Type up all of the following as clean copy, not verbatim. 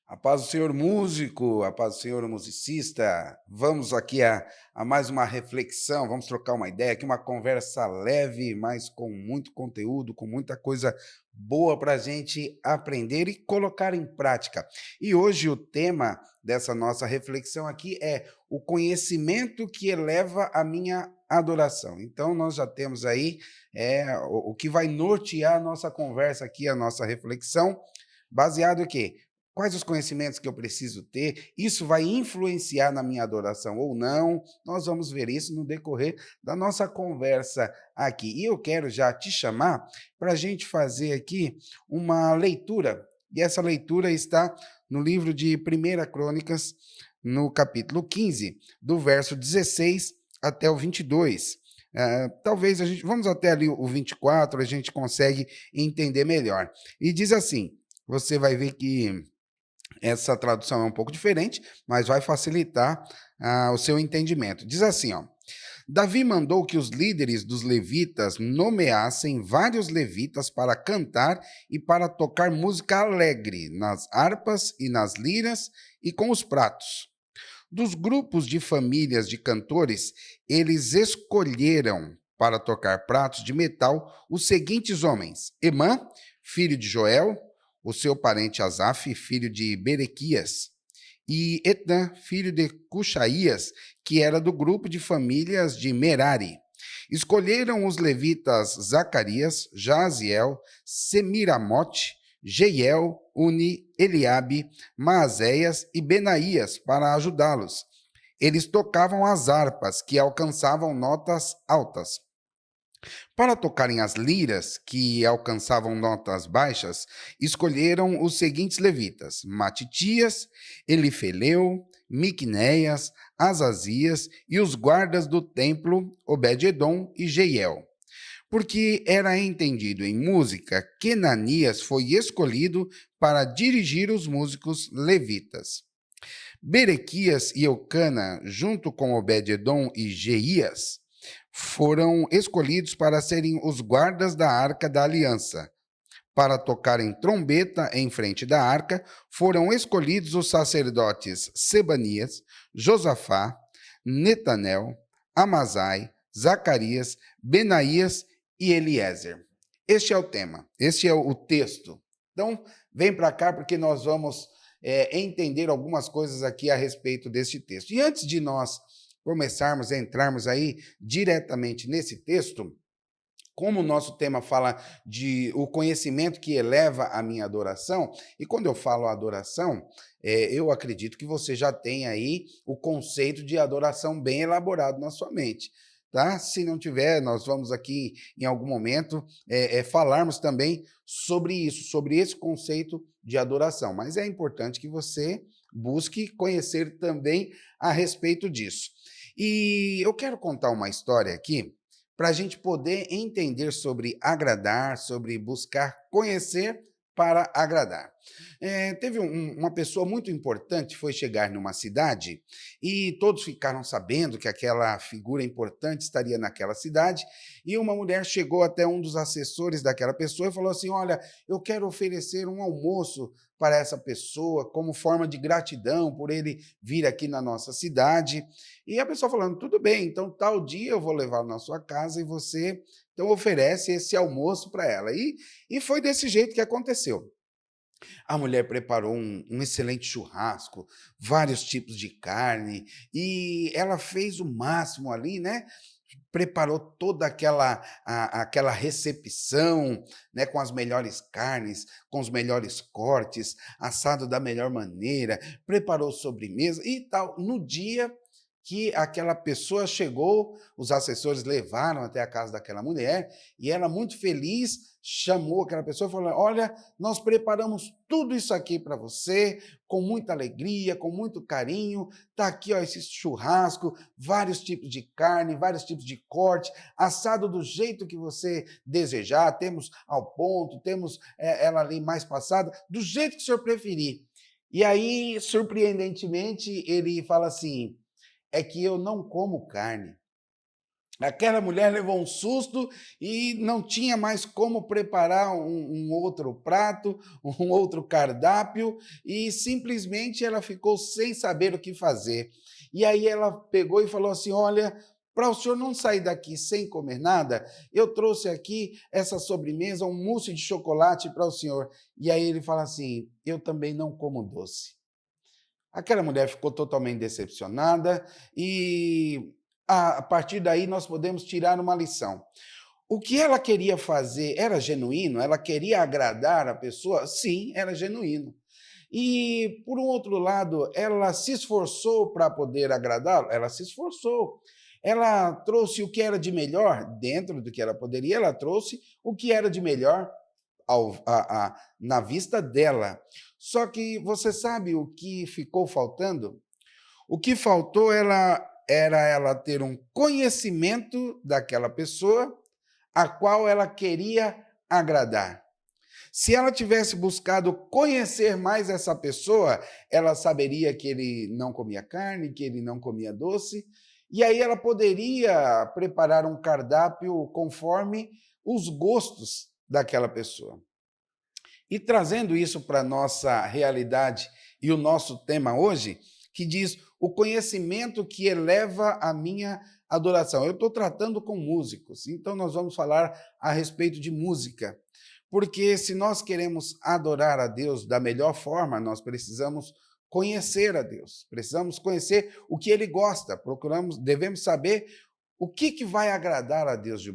A paz do Senhor músico, a paz do Senhor musicista. Vamos aqui a mais uma reflexão, vamos trocar uma ideia aqui, uma conversa leve, mas com muito conteúdo, com muita coisa boa para a gente aprender e colocar em prática. E hoje o tema dessa nossa reflexão aqui é o conhecimento que eleva a minha adoração. Então nós já temos aí o que vai nortear a nossa conversa aqui, a nossa reflexão, baseado em quê? Quais os conhecimentos que eu preciso ter? Isso vai influenciar na minha adoração ou não? Nós vamos ver isso no decorrer da nossa conversa aqui. E eu quero já te chamar para a gente fazer aqui uma leitura. E essa leitura está no livro de 1 Crônicas, no capítulo 15, do verso 16 até o 22. Talvez a gente, vamos até ali o 24, a gente consegue entender melhor. E diz assim, você vai ver que essa tradução é um pouco diferente, mas vai facilitar o seu entendimento. Diz assim, ó: Davi mandou que os líderes dos levitas nomeassem vários levitas para cantar e para tocar música alegre nas harpas e nas liras e com os pratos. Dos grupos de famílias de cantores, eles escolheram para tocar pratos de metal os seguintes homens: Emã, filho de Joel, o seu parente Asaf, filho de Berequias, e Etã, filho de Cuxaías, que era do grupo de famílias de Merari. Escolheram os levitas Zacarias, Jaziel, Semiramote, Jeiel, Uni, Eliabe, Maazéias e Benaías para ajudá-los. Eles tocavam as harpas, que alcançavam notas altas. Para tocarem as liras, que alcançavam notas baixas, escolheram os seguintes levitas: Matitias, Elifeleu, Miqunéias, Azazias e os guardas do templo, Obed-edom e Jeiel. Porque era entendido em música, Quenanias foi escolhido para dirigir os músicos levitas. Berequias e Eucana, junto com Obed-edom e Jeías, foram escolhidos para serem os guardas da Arca da Aliança. Para tocarem trombeta em frente da arca, foram escolhidos os sacerdotes Sebanias, Josafá, Netanel, Amazai, Zacarias, Benaías e Eliezer. Este é o tema, este é o texto. Então, vem para cá porque nós vamos entender algumas coisas aqui a respeito deste texto. E antes de nós começarmos a entrarmos aí diretamente nesse texto, como o nosso tema fala de o conhecimento que eleva a minha adoração, e quando eu falo adoração, eu acredito que você já tem aí o conceito de adoração bem elaborado na sua mente. Tá? Se não tiver, nós vamos aqui em algum momento falarmos também sobre isso, sobre esse conceito de adoração. Mas é importante que você busque conhecer também a respeito disso. E eu quero contar uma história aqui para a gente poder entender sobre agradar, sobre buscar conhecer para agradar. Teve uma pessoa muito importante, foi chegar numa cidade e todos ficaram sabendo que aquela figura importante estaria naquela cidade, e uma mulher chegou até um dos assessores daquela pessoa e falou assim: olha, eu quero oferecer um almoço para essa pessoa como forma de gratidão por ele vir aqui na nossa cidade. E a pessoa falando: tudo bem, então tal dia eu vou levar na sua casa e você então oferece esse almoço para ela. E foi desse jeito que aconteceu. A mulher preparou um excelente churrasco, vários tipos de carne, e ela fez o máximo ali, né? Preparou toda aquela recepção, né, com as melhores carnes, com os melhores cortes, assado da melhor maneira, preparou sobremesa e tal. No dia que aquela pessoa chegou, os assessores levaram até a casa daquela mulher e ela, muito feliz, chamou aquela pessoa e falou: olha, nós preparamos tudo isso aqui para você, com muita alegria, com muito carinho. Está aqui, ó, esse churrasco, vários tipos de carne, vários tipos de corte, assado do jeito que você desejar. Temos ao ponto, temos ela ali mais passada, do jeito que o senhor preferir. E aí, surpreendentemente, ele fala assim: é que eu não como carne. Aquela mulher levou um susto e não tinha mais como preparar um outro prato, um outro cardápio, e simplesmente ela ficou sem saber o que fazer. E aí ela pegou e falou assim: Olha, para o senhor não sair daqui sem comer nada, eu trouxe aqui essa sobremesa, um mousse de chocolate para o senhor. E aí ele fala assim: Eu também não como doce. Aquela mulher ficou totalmente decepcionada e a partir daí nós podemos tirar uma lição. O que ela queria fazer era genuíno? Ela queria agradar a pessoa? Sim, era genuíno. E, por um outro lado, ela se esforçou para poder agradá-lo? Ela se esforçou. Ela trouxe o que era de melhor, dentro do que ela poderia, ela trouxe o que era de melhor na vista dela. Só que você sabe o que ficou faltando? O que faltou era ela ter um conhecimento daquela pessoa a qual ela queria agradar. Se ela tivesse buscado conhecer mais essa pessoa, ela saberia que ele não comia carne, que ele não comia doce, e aí ela poderia preparar um cardápio conforme os gostos daquela pessoa. E trazendo isso para a nossa realidade e o nosso tema hoje, que diz o conhecimento que eleva a minha adoração. Eu estou tratando com músicos, então nós vamos falar a respeito de música. Porque se nós queremos adorar a Deus da melhor forma, nós precisamos conhecer a Deus, precisamos conhecer o que Ele gosta, devemos saber o que vai agradar a Deus de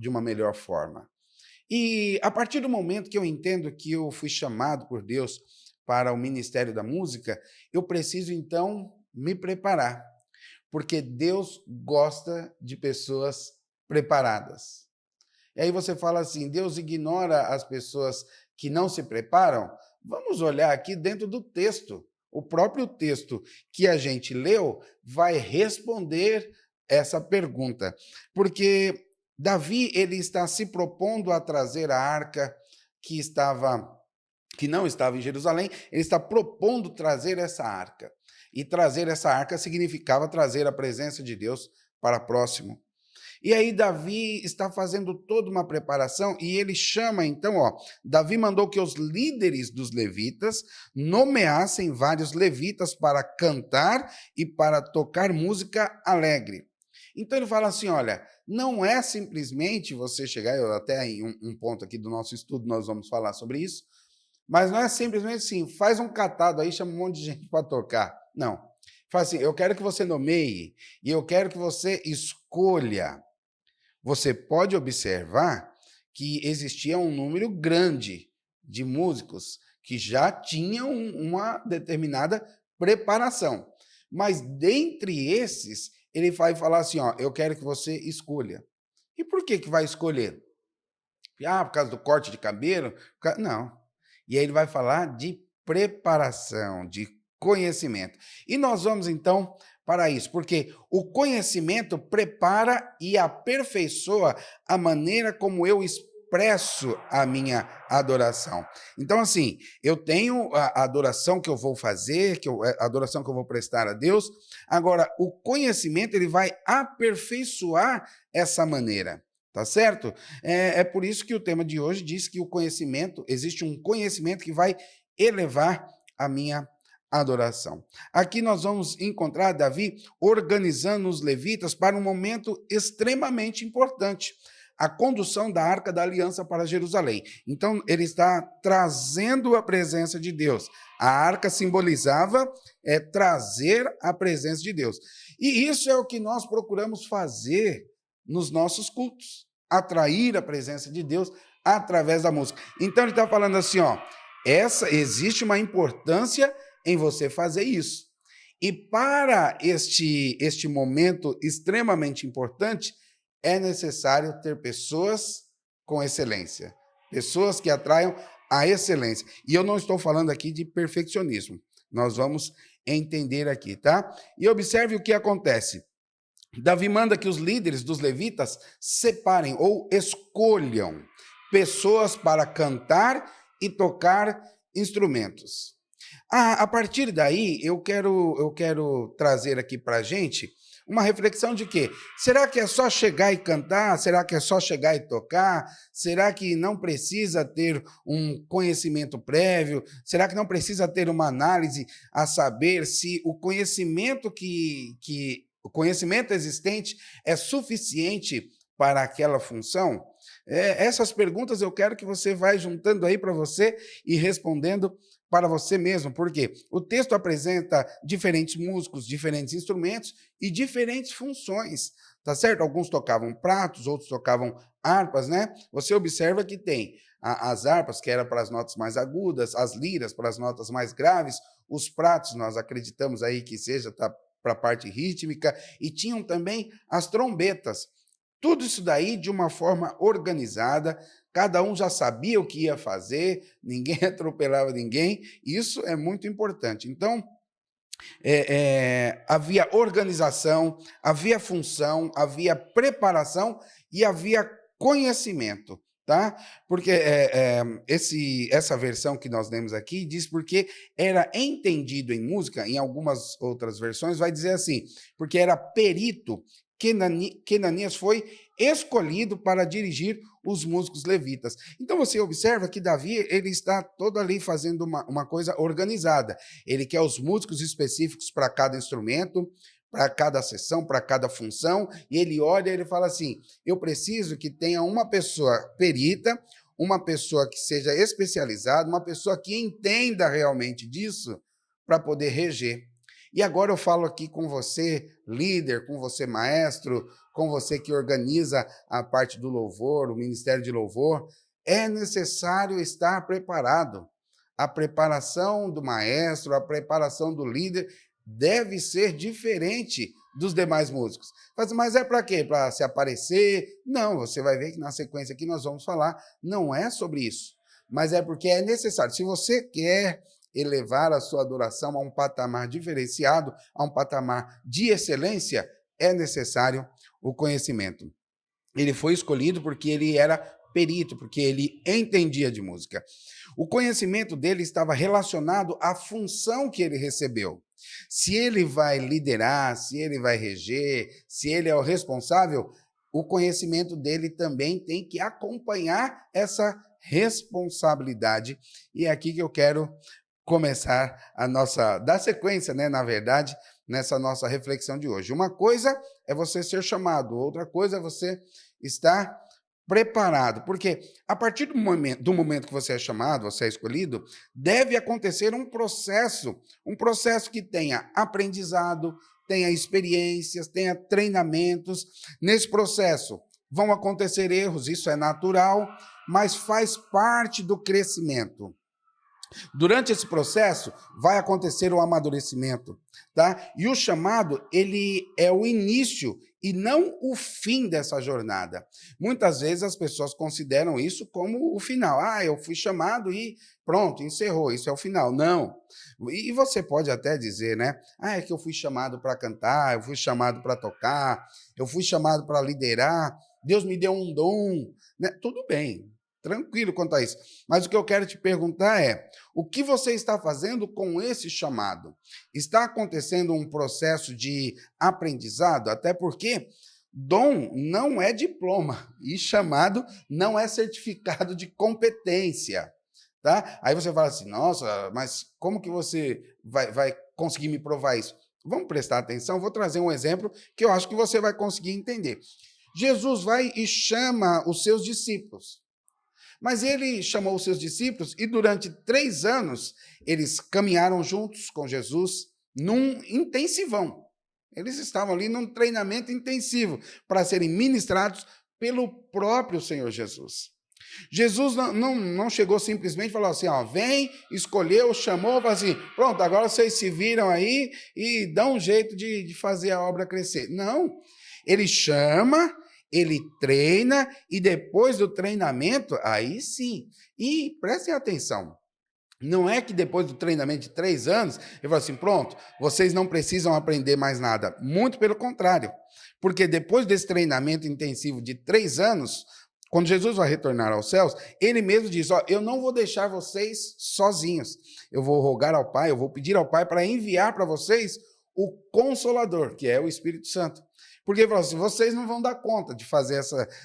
uma melhor forma. E a partir do momento que eu entendo que eu fui chamado por Deus para o ministério da música, eu preciso então me preparar, porque Deus gosta de pessoas preparadas. E aí você fala assim: Deus ignora as pessoas que não se preparam? Vamos olhar aqui dentro do texto. O próprio texto que a gente leu vai responder essa pergunta, porque Davi ele está se propondo a trazer a arca que não estava em Jerusalém, ele está propondo trazer essa arca. E trazer essa arca significava trazer a presença de Deus para próximo. E aí Davi está fazendo toda uma preparação e ele chama então, Davi mandou que os líderes dos levitas nomeassem vários levitas para cantar e para tocar música alegre. Então ele fala assim, olha, não é simplesmente você chegar, eu até em um ponto aqui do nosso estudo nós vamos falar sobre isso, mas não é simplesmente assim, faz um catado aí, chama um monte de gente para tocar. Não. Fala assim, eu quero que você nomeie e eu quero que você escolha. Você pode observar que existia um número grande de músicos que já tinham uma determinada preparação. Mas dentre esses, ele vai falar assim, eu quero que você escolha. E por que vai escolher? Por causa do corte de cabelo? Não. E aí ele vai falar de preparação, de conhecimento. E nós vamos, então, para isso, porque o conhecimento prepara e aperfeiçoa a maneira como eu expresso a minha adoração. Então, assim, eu tenho a adoração que eu vou fazer, a adoração que eu vou prestar a Deus. Agora, o conhecimento ele vai aperfeiçoar essa maneira. Tá certo? É por isso que o tema de hoje diz que existe um conhecimento que vai elevar a minha adoração. Aqui nós vamos encontrar Davi organizando os levitas para um momento extremamente importante, a condução da Arca da Aliança para Jerusalém. Então, ele está trazendo a presença de Deus. A arca simbolizava trazer a presença de Deus. E isso é o que nós procuramos fazer nos nossos cultos, atrair a presença de Deus através da música. Então ele está falando assim, existe uma importância em você fazer isso. E para este momento extremamente importante, é necessário ter pessoas com excelência, pessoas que atraiam a excelência. E eu não estou falando aqui de perfeccionismo. Nós vamos entender aqui, tá? E observe o que acontece. Davi manda que os líderes dos levitas separem ou escolham pessoas para cantar e tocar instrumentos. A partir daí, eu quero trazer aqui para a gente Uma reflexão de quê? Será que é só chegar e cantar? Será que é só chegar e tocar? Será que não precisa ter um conhecimento prévio? Será que não precisa ter uma análise a saber se o conhecimento o conhecimento existente é suficiente para aquela função? Essas perguntas eu quero que você vá juntando aí para você e respondendo para você mesmo, porque o texto apresenta diferentes músicos, diferentes instrumentos e diferentes funções, tá certo? Alguns tocavam pratos, outros tocavam harpas, né? Você observa que tem as harpas, que eram para as notas mais agudas, as liras para as notas mais graves, os pratos, nós acreditamos aí que seja para a parte rítmica, e tinham também as trombetas. Tudo isso daí de uma forma organizada, cada um já sabia o que ia fazer, ninguém atropelava ninguém, isso é muito importante. Então, havia organização, havia função, havia preparação e havia conhecimento, tá? Porque essa versão que nós lemos aqui diz porque era entendido em música, em algumas outras versões vai dizer assim, porque era perito que Ananias foi escolhido para dirigir os músicos levitas. Então você observa que Davi ele está todo ali fazendo uma coisa organizada. Ele quer os músicos específicos para cada instrumento, para cada sessão, para cada função, e ele olha e ele fala assim, eu preciso que tenha uma pessoa perita, uma pessoa que seja especializada, uma pessoa que entenda realmente disso para poder reger. E agora eu falo aqui com você, líder, com você, maestro, com você que organiza a parte do louvor, o ministério de louvor, é necessário estar preparado. A preparação do maestro, a preparação do líder deve ser diferente dos demais músicos. Mas é para quê? Para se aparecer? Não, você vai ver que na sequência aqui nós vamos falar, não é sobre isso, mas é porque é necessário. Se você quer elevar a sua adoração a um patamar diferenciado, a um patamar de excelência, é necessário o conhecimento. Ele foi escolhido porque ele era perito, porque ele entendia de música. O conhecimento dele estava relacionado à função que ele recebeu. Se ele vai liderar, se ele vai reger, se ele é o responsável, o conhecimento dele também tem que acompanhar essa responsabilidade. E é aqui que eu quero começar dar sequência, né, na verdade, nessa nossa reflexão de hoje. Uma coisa é você ser chamado, outra coisa é você estar preparado, porque a partir do momento que você é chamado, você é escolhido, deve acontecer um processo que tenha aprendizado, tenha experiências, tenha treinamentos. Nesse processo vão acontecer erros, isso é natural, mas faz parte do crescimento. Durante esse processo, vai acontecer o amadurecimento, tá? E o chamado, ele é o início e não o fim dessa jornada. Muitas vezes as pessoas consideram isso como o final. Ah, eu fui chamado e pronto, encerrou, isso é o final. Não. E você pode até dizer, né? Ah, é que eu fui chamado para cantar, eu fui chamado para tocar, eu fui chamado para liderar, Deus me deu um dom, né? Tudo bem. Tranquilo quanto a isso. Mas o que eu quero te perguntar é, o que você está fazendo com esse chamado? Está acontecendo um processo de aprendizado? Até porque dom não é diploma e chamado não é certificado de competência. Tá? Aí você fala assim, nossa, mas como que você vai conseguir me provar isso? Vamos prestar atenção, vou trazer um exemplo que eu acho que você vai conseguir entender. Jesus vai e chama os seus discípulos. Mas ele chamou os seus discípulos e durante 3 anos eles caminharam juntos com Jesus num intensivão. Eles estavam ali num treinamento intensivo para serem ministrados pelo próprio Senhor Jesus. Jesus não chegou simplesmente e falou assim, ó, vem, escolheu, chamou, falou assim, pronto, agora vocês se viram aí e dão um jeito de fazer a obra crescer. Não, ele chama, ele treina e depois do treinamento, aí sim. E prestem atenção, não é que depois do treinamento de 3 anos, ele fala assim, pronto, vocês não precisam aprender mais nada. Muito pelo contrário, porque depois desse treinamento intensivo de 3 anos, quando Jesus vai retornar aos céus, ele mesmo diz, ó, eu não vou deixar vocês sozinhos, eu vou rogar ao Pai, eu vou pedir ao Pai para enviar para vocês o Consolador, que é o Espírito Santo. Porque ele falou assim, vocês não vão dar conta de fazer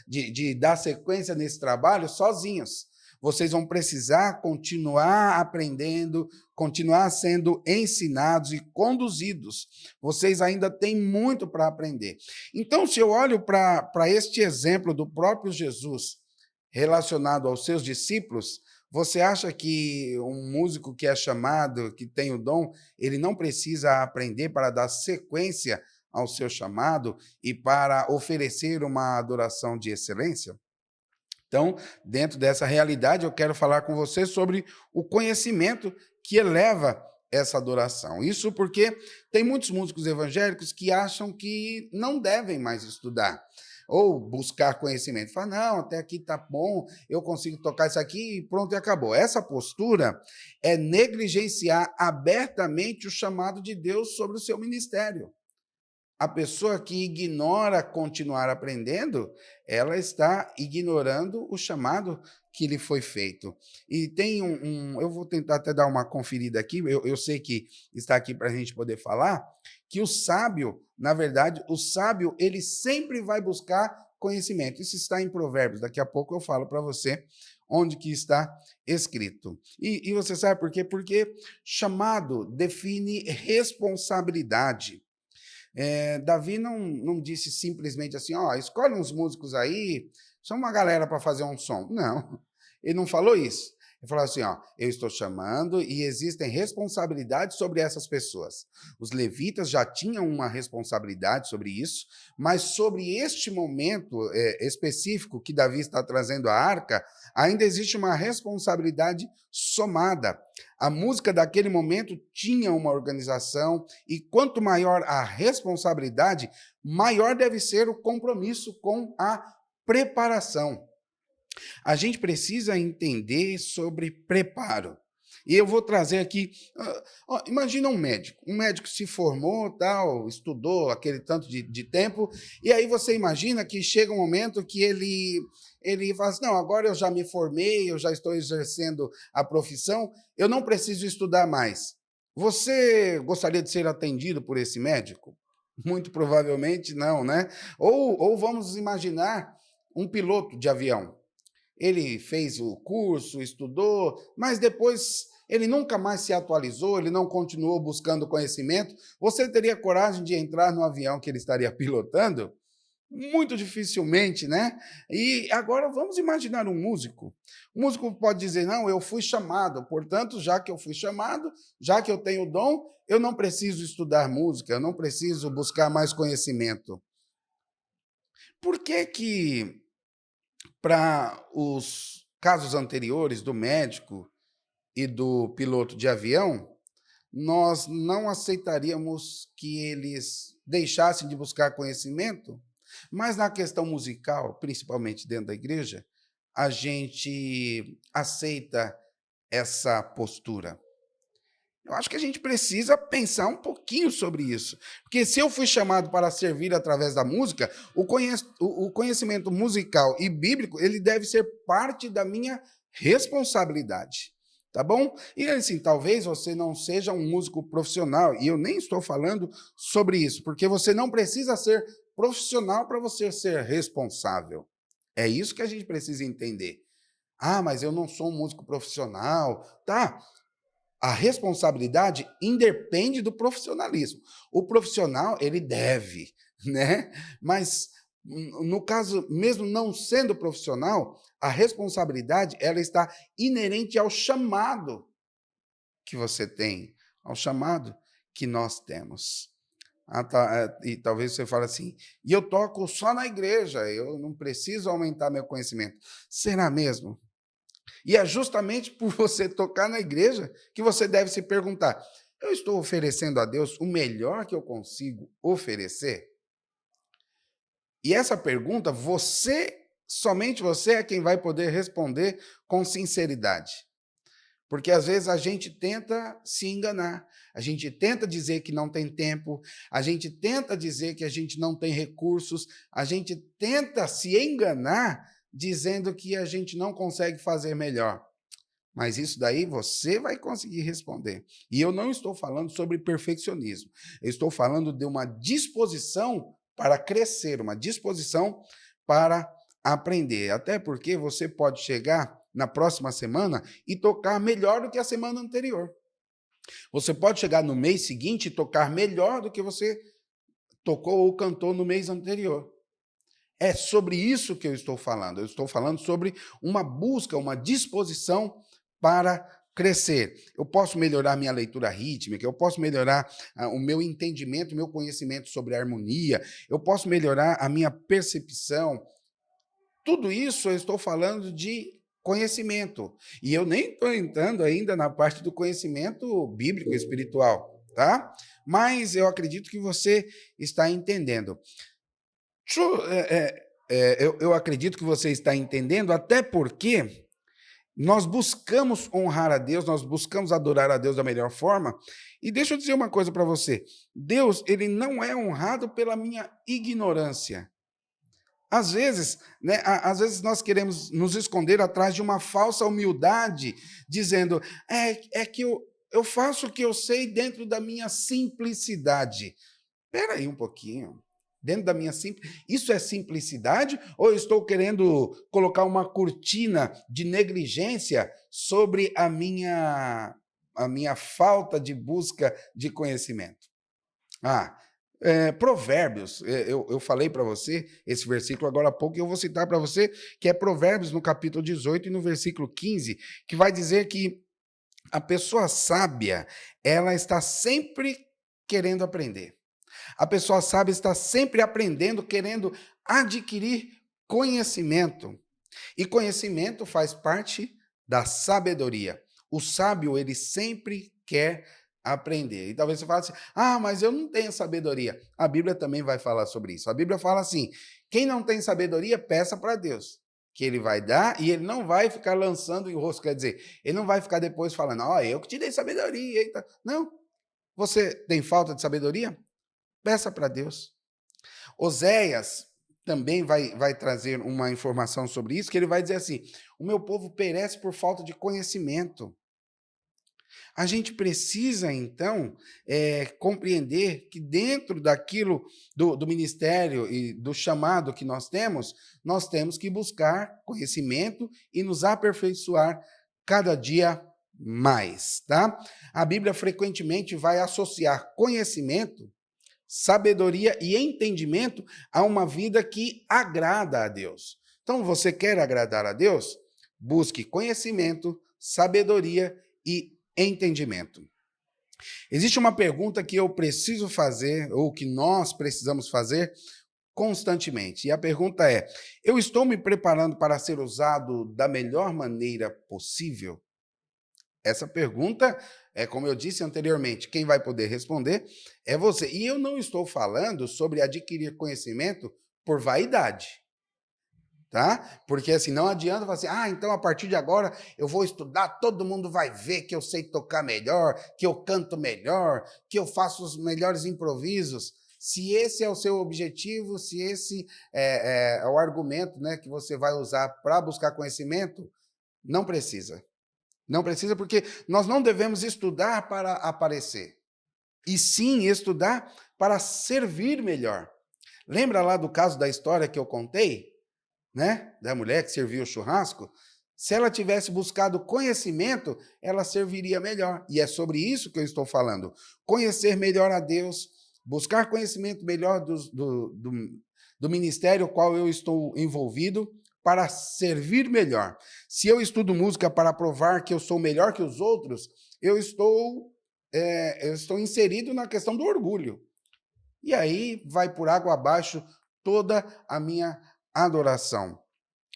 de dar sequência nesse trabalho sozinhos. Vocês vão precisar continuar aprendendo, continuar sendo ensinados e conduzidos. Vocês ainda têm muito para aprender. Então, se eu olho para este exemplo do próprio Jesus relacionado aos seus discípulos, você acha que um músico que é chamado, que tem o dom, ele não precisa aprender para dar sequência ao seu chamado e para oferecer uma adoração de excelência? Então, dentro dessa realidade, eu quero falar com você sobre o conhecimento que eleva essa adoração. Isso porque tem muitos músicos evangélicos que acham que não devem mais estudar ou buscar conhecimento. Fala, não, até aqui está bom, eu consigo tocar isso aqui e pronto, e acabou. Essa postura é negligenciar abertamente o chamado de Deus sobre o seu ministério. A pessoa que ignora continuar aprendendo, ela está ignorando o chamado que lhe foi feito. E tem eu vou tentar até dar uma conferida aqui, eu sei que está aqui para a gente poder falar, que o sábio, na verdade, o sábio, ele sempre vai buscar conhecimento. Isso está em Provérbios, daqui a pouco eu falo para você onde que está escrito. E você sabe por quê? Porque chamado define responsabilidade. Davi não disse simplesmente assim, ó, escolhe uns músicos aí, chama uma galera para fazer um som. Não, ele não falou isso. Ele falou assim, ó, eu estou chamando e existem responsabilidades sobre essas pessoas. Os levitas já tinham uma responsabilidade sobre isso, mas sobre este momento específico que Davi está trazendo a arca, ainda existe uma responsabilidade somada. A música daquele momento tinha uma organização e quanto maior a responsabilidade, maior deve ser o compromisso com a preparação. A gente precisa entender sobre preparo. E eu vou trazer aqui, imagina um médico se formou, tal, estudou aquele tanto de tempo, e aí você imagina que chega um momento que ele fala assim, não, agora eu já me formei, eu já estou exercendo a profissão, eu não preciso estudar mais. Você gostaria de ser atendido por esse médico? Muito provavelmente não, né? Ou vamos imaginar um piloto de avião. Ele fez o curso, estudou, mas depois ele nunca mais se atualizou, ele não continuou buscando conhecimento. Você teria coragem de entrar no avião que ele estaria pilotando? Muito dificilmente, né? E agora vamos imaginar um músico. O músico pode dizer, não, eu fui chamado, portanto, já que eu fui chamado, já que eu tenho dom, eu não preciso estudar música, eu não preciso buscar mais conhecimento. Por que para os casos anteriores do médico e do piloto de avião, nós não aceitaríamos que eles deixassem de buscar conhecimento, mas na questão musical, principalmente dentro da igreja, a gente aceita essa postura. Eu acho que a gente precisa pensar um pouquinho sobre isso. Porque se eu fui chamado para servir através da música, o conhecimento musical e bíblico, ele deve ser parte da minha responsabilidade. Tá bom? E assim, talvez você não seja um músico profissional, e eu nem estou falando sobre isso, porque você não precisa ser profissional para você ser responsável. É isso que a gente precisa entender. Ah, mas eu não sou um músico profissional. Tá, a responsabilidade independe do profissionalismo. O profissional, ele deve, né? Mas, no caso, mesmo não sendo profissional, a responsabilidade ela está inerente ao chamado que você tem, ao chamado que nós temos. E talvez você fale assim, e eu toco só na igreja, eu não preciso aumentar meu conhecimento. Será mesmo? E é justamente por você tocar na igreja que você deve se perguntar, eu estou oferecendo a Deus o melhor que eu consigo oferecer? E essa pergunta, somente você é quem vai poder responder com sinceridade. Porque às vezes a gente tenta se enganar, a gente tenta dizer que não tem tempo, a gente tenta dizer que a gente não tem recursos, a gente tenta se enganar dizendo que a gente não consegue fazer melhor. Mas isso daí você vai conseguir responder. E eu não estou falando sobre perfeccionismo. Eu estou falando de uma disposição para crescer, uma disposição para aprender. Até porque você pode chegar na próxima semana e tocar melhor do que a semana anterior. Você pode chegar no mês seguinte e tocar melhor do que você tocou ou cantou no mês anterior. É sobre isso que eu estou falando. Eu estou falando sobre uma busca, uma disposição para crescer. Eu posso melhorar minha leitura rítmica, eu posso melhorar o meu entendimento, o meu conhecimento sobre a harmonia, eu posso melhorar a minha percepção. Tudo isso eu estou falando de conhecimento. E eu nem estou entrando ainda na parte do conhecimento bíblico espiritual, tá? Mas eu acredito que você está entendendo. Eu acredito que você está entendendo, até porque nós buscamos honrar a Deus, nós buscamos adorar a Deus da melhor forma. E deixa eu dizer uma coisa para você: Deus, ele não é honrado pela minha ignorância. Às vezes, né, às vezes nós queremos nos esconder atrás de uma falsa humildade, dizendo, é que eu faço o que eu sei dentro da minha simplicidade. Espera aí um pouquinho. Dentro da minha isso é simplicidade ou eu estou querendo colocar uma cortina de negligência sobre a minha falta de busca de conhecimento? Provérbios, eu falei para você esse versículo agora há pouco e eu vou citar para você, que é Provérbios no capítulo 18 e no versículo 15, que vai dizer que a pessoa sábia, ela está sempre querendo aprender. A pessoa sábia está sempre aprendendo, querendo adquirir conhecimento. E conhecimento faz parte da sabedoria. O sábio, ele sempre quer aprender. E talvez você fale assim, mas eu não tenho sabedoria. A Bíblia também vai falar sobre isso. A Bíblia fala assim, quem não tem sabedoria, peça para Deus, que ele vai dar e ele não vai ficar lançando em rosto. Quer dizer, ele não vai ficar depois falando, eu que te dei sabedoria. Eita. Não. Você tem falta de sabedoria? Peça para Deus. Oséias também vai trazer uma informação sobre isso, que ele vai dizer assim, o meu povo perece por falta de conhecimento. A gente precisa, então, compreender que dentro daquilo do ministério e do chamado que nós temos que buscar conhecimento e nos aperfeiçoar cada dia mais, tá? A Bíblia frequentemente vai associar conhecimento, sabedoria e entendimento a uma vida que agrada a Deus. Então, você quer agradar a Deus? Busque conhecimento, sabedoria e entendimento. Existe uma pergunta que eu preciso fazer, ou que nós precisamos fazer constantemente. E a pergunta é: eu estou me preparando para ser usado da melhor maneira possível? Essa pergunta, como eu disse anteriormente, quem vai poder responder é você. E eu não estou falando sobre adquirir conhecimento por vaidade, tá? Porque assim, não adianta falar assim, então a partir de agora eu vou estudar, todo mundo vai ver que eu sei tocar melhor, que eu canto melhor, que eu faço os melhores improvisos. Se esse é o seu objetivo, se esse é o argumento, né, que você vai usar para buscar conhecimento, não precisa. Não precisa, porque nós não devemos estudar para aparecer, e sim estudar para servir melhor. Lembra lá do caso da história que eu contei, né? Da mulher que serviu o churrasco? Se ela tivesse buscado conhecimento, ela serviria melhor. E é sobre isso que eu estou falando. Conhecer melhor a Deus, buscar conhecimento melhor do ministério ao qual eu estou envolvido, para servir melhor. Se eu estudo música para provar que eu sou melhor que os outros, eu estou inserido na questão do orgulho. E aí vai por água abaixo toda a minha adoração.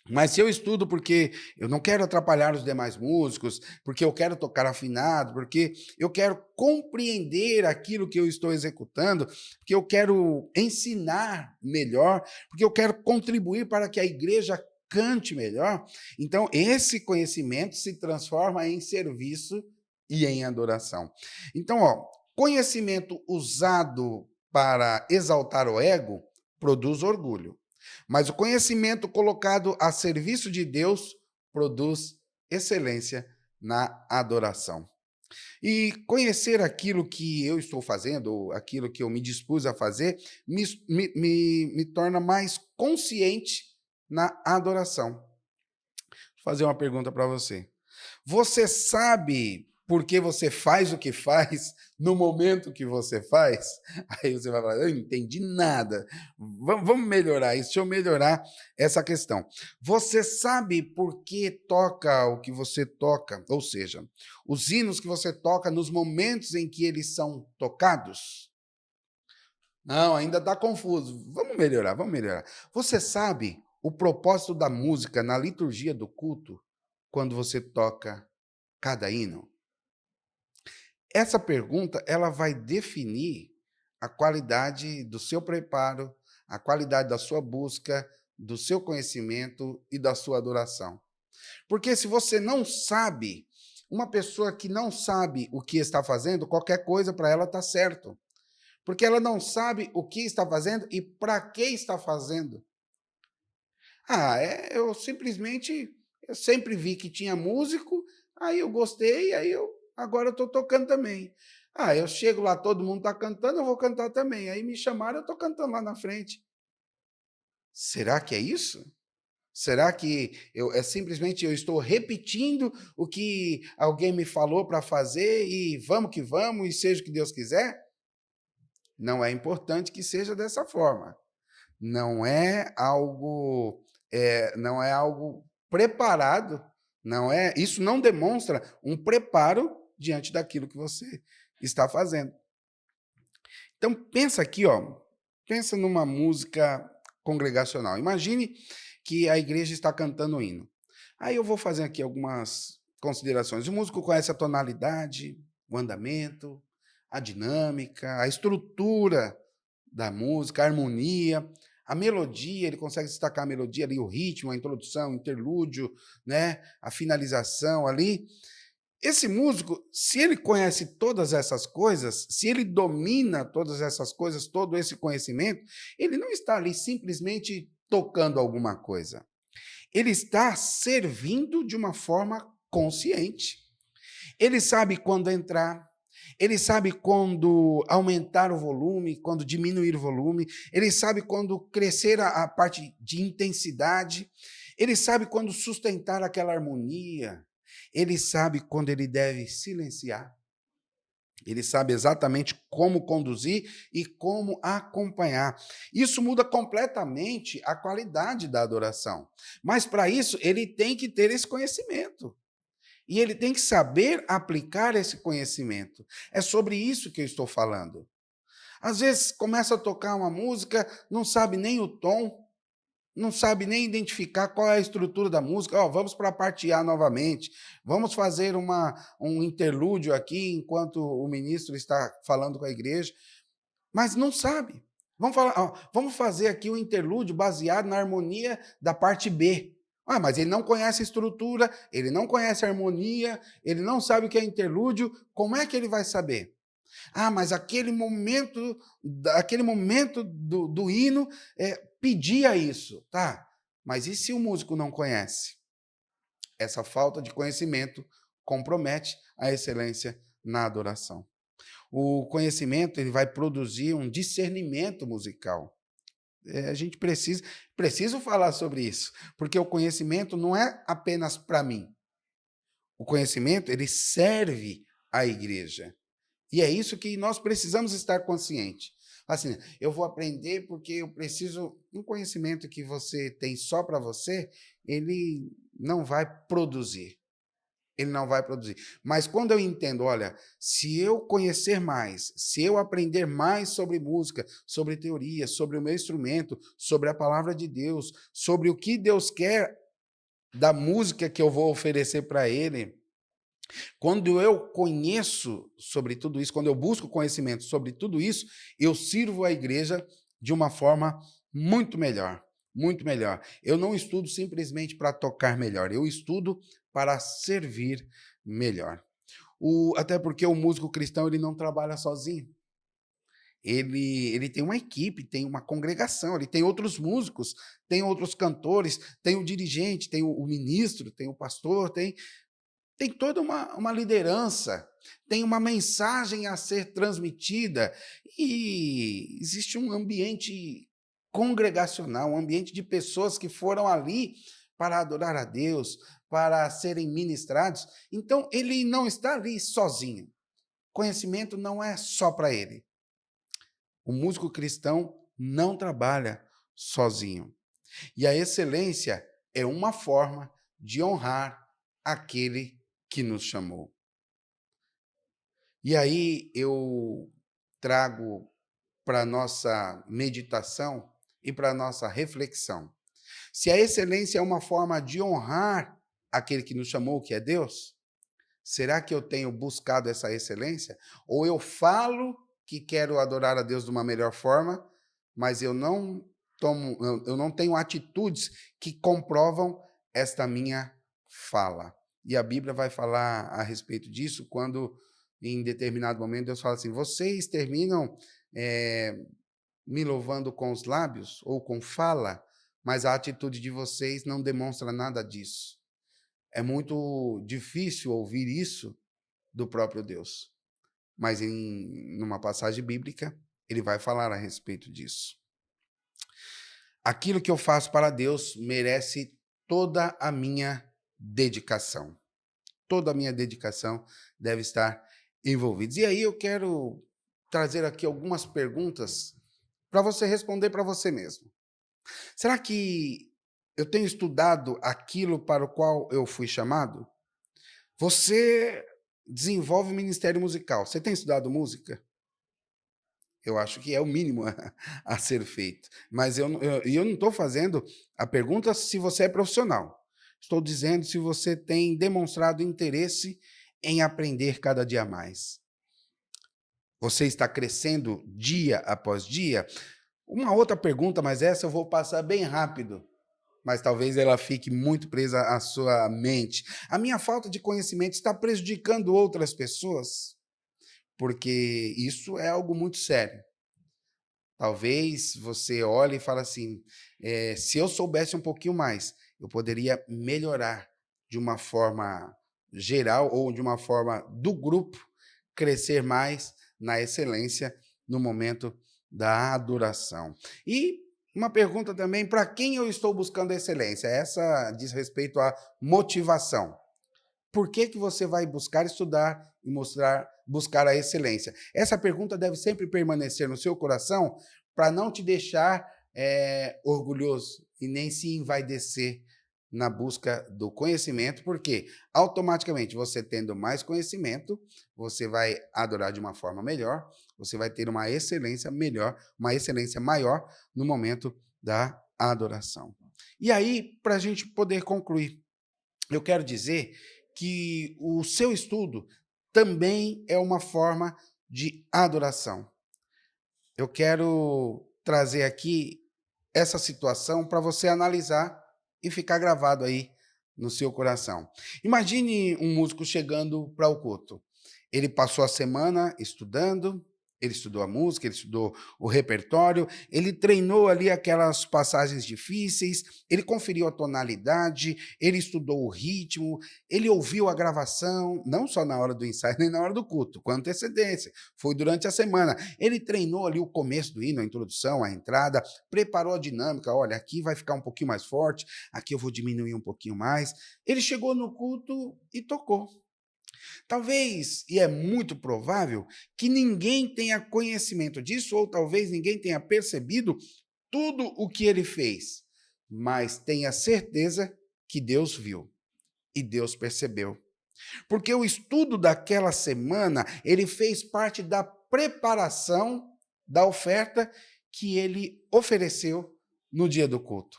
Mas se eu estudo porque eu não quero atrapalhar os demais músicos, porque eu quero tocar afinado, porque eu quero compreender aquilo que eu estou executando, porque eu quero ensinar melhor, porque eu quero contribuir para que a igreja cante melhor, então esse conhecimento se transforma em serviço e em adoração. Então, conhecimento usado para exaltar o ego produz orgulho. Mas o conhecimento colocado a serviço de Deus produz excelência na adoração. E conhecer aquilo que eu estou fazendo, ou aquilo que eu me dispus a fazer, me torna mais consciente na adoração. Vou fazer uma pergunta para você. Você sabe por que você faz o que faz no momento que você faz? Aí você vai falar, eu não entendi nada. Vamos melhorar isso, deixa eu melhorar essa questão. Você sabe por que toca o que você toca? Ou seja, os hinos que você toca nos momentos em que eles são tocados? Não, ainda está confuso. Vamos melhorar, vamos melhorar. Você sabe o propósito da música na liturgia do culto quando você toca cada hino? Essa pergunta ela vai definir a qualidade do seu preparo, a qualidade da sua busca, do seu conhecimento e da sua adoração. Porque se você não sabe, uma pessoa que não sabe o que está fazendo, qualquer coisa para ela está certo. Porque ela não sabe o que está fazendo e para que está fazendo. Eu simplesmente, eu sempre vi que tinha músico, aí eu gostei, agora eu estou tocando também. Eu chego lá, todo mundo está cantando, eu vou cantar também. Aí me chamaram, eu estou cantando lá na frente. Será que é isso? Será que simplesmente eu estou repetindo o que alguém me falou para fazer e vamos que vamos, e seja o que Deus quiser? Não é importante que seja dessa forma. Não é algo preparado, isso não demonstra um preparo diante daquilo que você está fazendo. Então pensa aqui, ó, pensa numa música congregacional. Imagine que a igreja está cantando um hino. Aí eu vou fazer aqui algumas considerações. O músico conhece a tonalidade, o andamento, a dinâmica, a estrutura da música, a harmonia, a melodia, ele consegue destacar a melodia ali, o ritmo, a introdução, o interlúdio, né, a finalização ali. Esse músico, se ele conhece todas essas coisas, se ele domina todas essas coisas, todo esse conhecimento, ele não está ali simplesmente tocando alguma coisa. Ele está servindo de uma forma consciente. Ele sabe quando entrar, ele sabe quando aumentar o volume, quando diminuir o volume, ele sabe quando crescer a parte de intensidade, ele sabe quando sustentar aquela harmonia, ele sabe quando ele deve silenciar. Ele sabe exatamente como conduzir e como acompanhar. Isso muda completamente a qualidade da adoração. Mas para isso, ele tem que ter esse conhecimento. E ele tem que saber aplicar esse conhecimento. É sobre isso que eu estou falando. Às vezes começa a tocar uma música, não sabe nem o tom, não sabe nem identificar qual é a estrutura da música. Vamos para a parte A novamente. Vamos fazer um interlúdio aqui enquanto o ministro está falando com a igreja. Mas não sabe. Vamos fazer aqui um interlúdio baseado na harmonia da parte B. Mas ele não conhece a estrutura, ele não conhece a harmonia, ele não sabe o que é interlúdio, como é que ele vai saber? Mas aquele momento do hino pedia isso, tá? Mas e se o músico não conhece? Essa falta de conhecimento compromete a excelência na adoração. O conhecimento ele vai produzir um discernimento musical. A gente precisa falar sobre isso, porque o conhecimento não é apenas para mim. O conhecimento ele serve à igreja. E é isso que nós precisamos estar conscientes. Assim, eu vou aprender porque eu preciso. Um conhecimento que você tem só para você, ele não vai produzir. Ele não vai produzir. Mas quando eu entendo, olha, se eu conhecer mais, se eu aprender mais sobre música, sobre teoria, sobre o meu instrumento, sobre a palavra de Deus, sobre o que Deus quer da música que eu vou oferecer para ele, quando eu conheço sobre tudo isso, quando eu busco conhecimento sobre tudo isso, eu sirvo a igreja de uma forma muito melhor. Muito melhor. Eu não estudo simplesmente para tocar melhor, eu estudo para servir melhor. Até porque o músico cristão ele não trabalha sozinho. Ele tem uma equipe, tem uma congregação, ele tem outros músicos, tem outros cantores, tem o dirigente, tem o ministro, tem o pastor, tem tem toda uma liderança, tem uma mensagem a ser transmitida e existe um ambiente congregacional, um ambiente de pessoas que foram ali para adorar a Deus, para serem ministrados. Então, ele não está ali sozinho. Conhecimento não é só para ele. O músico cristão não trabalha sozinho. E a excelência é uma forma de honrar aquele que nos chamou. E aí eu trago para a nossa meditação e para a nossa reflexão. Se a excelência é uma forma de honrar aquele que nos chamou, que é Deus, será que eu tenho buscado essa excelência? Ou eu falo que quero adorar a Deus de uma melhor forma, mas eu não tenho atitudes que comprovam esta minha fala. E a Bíblia vai falar a respeito disso quando, em determinado momento, Deus fala assim: vocês terminam me louvando com os lábios ou com fala, mas a atitude de vocês não demonstra nada disso. É muito difícil ouvir isso do próprio Deus. Mas numa passagem bíblica, ele vai falar a respeito disso. Aquilo que eu faço para Deus merece toda a minha dedicação. Toda a minha dedicação deve estar envolvida. E aí eu quero trazer aqui algumas perguntas para você responder para você mesmo. Será que eu tenho estudado aquilo para o qual eu fui chamado? Você desenvolve ministério musical. Você tem estudado música? Eu acho que é o mínimo a ser feito. Mas eu não estou fazendo a pergunta se você é profissional. Estou dizendo se você tem demonstrado interesse em aprender cada dia mais. Você está crescendo dia após dia? Uma outra pergunta, mas essa eu vou passar bem rápido, mas talvez ela fique muito presa à sua mente. A minha falta de conhecimento está prejudicando outras pessoas? Porque isso é algo muito sério. Talvez você olhe e fale assim, se eu soubesse um pouquinho mais, eu poderia melhorar de uma forma geral ou de uma forma do grupo, crescer mais na excelência no momento da adoração. E uma pergunta também, para quem eu estou buscando a excelência? Essa diz respeito à motivação. Por que você vai buscar estudar e buscar a excelência? Essa pergunta deve sempre permanecer no seu coração para não te deixar orgulhoso e nem se envaidecer na busca do conhecimento, porque automaticamente você tendo mais conhecimento, você vai adorar de uma forma melhor, você vai ter uma excelência melhor, uma excelência maior no momento da adoração. E aí, para a gente poder concluir, eu quero dizer que o seu estudo também é uma forma de adoração. Eu quero trazer aqui essa situação para você analisar e ficar gravado aí no seu coração. Imagine um músico chegando para o culto. Ele passou a semana estudando, ele estudou a música, ele estudou o repertório, ele treinou ali aquelas passagens difíceis, ele conferiu a tonalidade, ele estudou o ritmo, ele ouviu a gravação, não só na hora do ensaio, nem na hora do culto, com antecedência, foi durante a semana. Ele treinou ali o começo do hino, a introdução, a entrada, preparou a dinâmica, olha, aqui vai ficar um pouquinho mais forte, aqui eu vou diminuir um pouquinho mais. Ele chegou no culto e tocou. Talvez, e é muito provável, que ninguém tenha conhecimento disso, ou talvez ninguém tenha percebido tudo o que ele fez, mas tenha certeza que Deus viu e Deus percebeu. Porque o estudo daquela semana, ele fez parte da preparação da oferta que ele ofereceu no dia do culto.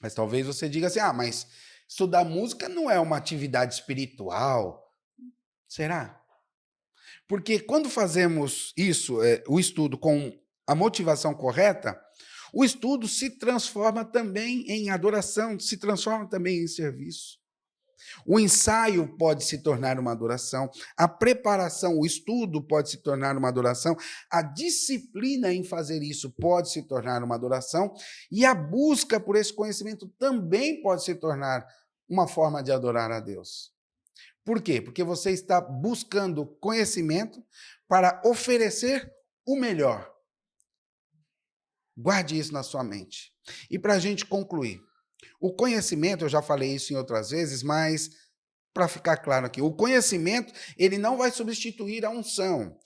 Mas talvez você diga assim, mas estudar música não é uma atividade espiritual. Será? Porque quando fazemos isso, o estudo com a motivação correta, o estudo se transforma também em adoração, se transforma também em serviço. O ensaio pode se tornar uma adoração, a preparação, o estudo pode se tornar uma adoração, a disciplina em fazer isso pode se tornar uma adoração, e a busca por esse conhecimento também pode se tornar uma forma de adorar a Deus. Por quê? Porque você está buscando conhecimento para oferecer o melhor. Guarde isso na sua mente. E para a gente concluir, o conhecimento, eu já falei isso em outras vezes, mas para ficar claro aqui, o conhecimento ele não vai substituir a unção.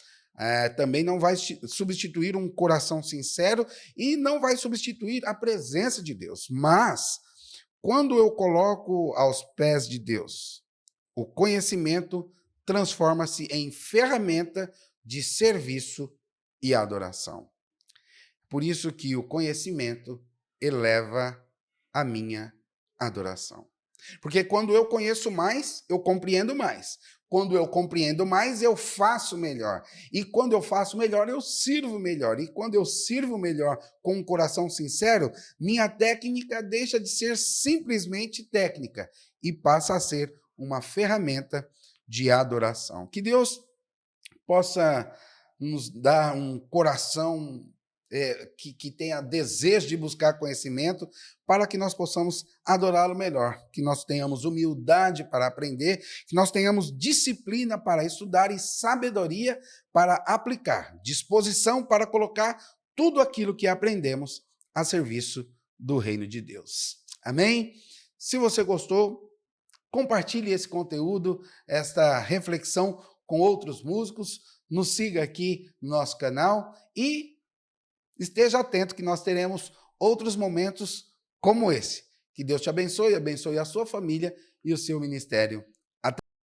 Também não vai substituir um coração sincero e não vai substituir a presença de Deus. Mas, quando eu coloco aos pés de Deus, o conhecimento transforma-se em ferramenta de serviço e adoração. Por isso que o conhecimento eleva a minha adoração. Porque quando eu conheço mais, eu compreendo mais. Quando eu compreendo mais, eu faço melhor. E quando eu faço melhor, eu sirvo melhor. E quando eu sirvo melhor com um coração sincero, minha técnica deixa de ser simplesmente técnica e passa a ser uma ferramenta de adoração. Que Deus possa nos dar um coração que tenha desejo de buscar conhecimento, para que nós possamos adorá-lo melhor, que nós tenhamos humildade para aprender, que nós tenhamos disciplina para estudar e sabedoria para aplicar, disposição para colocar tudo aquilo que aprendemos a serviço do reino de Deus. Amém? Se você gostou, compartilhe esse conteúdo, esta reflexão com outros músicos, nos siga aqui no nosso canal e esteja atento que nós teremos outros momentos como esse. Que Deus te abençoe, abençoe a sua família e o seu ministério.